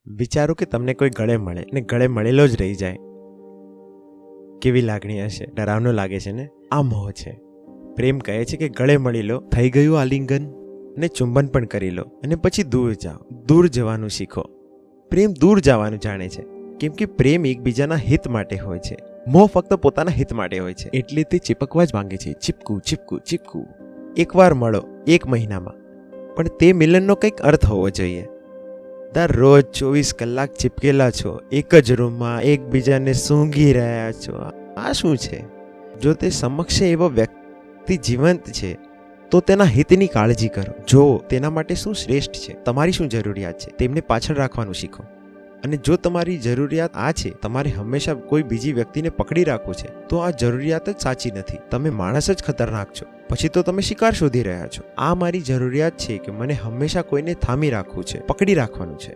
વિચારો કે તમને કોઈ ગળે મળે ને ગળે મળેલો જ રહી જાય. કેવી લાગણી હશે? ડરાવનો લાગે છે ને? આ મોહ છે. પ્રેમ કહે છે કે ગળે મળી લો, થઈ ગયું આલિંગન, ને ચુંબન પણ કરી લો અને પછી દૂર જાઓ. દૂર જવાનું શીખો. પ્રેમ દૂર જવાનું જાણે છે, કેમ કે પ્રેમ એકબીજાના હિત માટે હોય છે. મોહ ફક્ત પોતાના હિત માટે હોય છે, એટલે તે ચીપકવા જ માંગે છે. ચીપકું ચીપકું ચીપકું. એકવાર મળો 1 મહિનામાં, પણ તે મિલનનો કંઈક અર્થ હોવો જોઈએ. દરરોજ 24 કલાક ચીપકેલા છો, એક જ રૂમમાં એકબીજાને સૂંઘી રહ્યા છો. આ શું છે? જો તે સમક્ષ એવો વ્યક્તિ જીવંત છે તો તેના હિતની કાળજી કરો. જો તેના માટે શું શ્રેષ્ઠ છે, તમારી શું જરૂરિયાત છે, તેમને પાછળ રાખવાનું શીખો. અને જો તમારી જરૂરિયાત આ છે, તમારે હંમેશા કોઈ બીજી વ્યક્તિને પકડી રાખવું છે, તો આ જરૂરિયાત જ સાચી નથી. તમે માણસ જ ખતરનાક છો. પછી તો તમે શિકાર શોધી રહ્યા છો. આ મારી જરૂરિયાત છે કે મને હંમેશા કોઈને થામી રાખવું છે, પકડી રાખવાનું છે.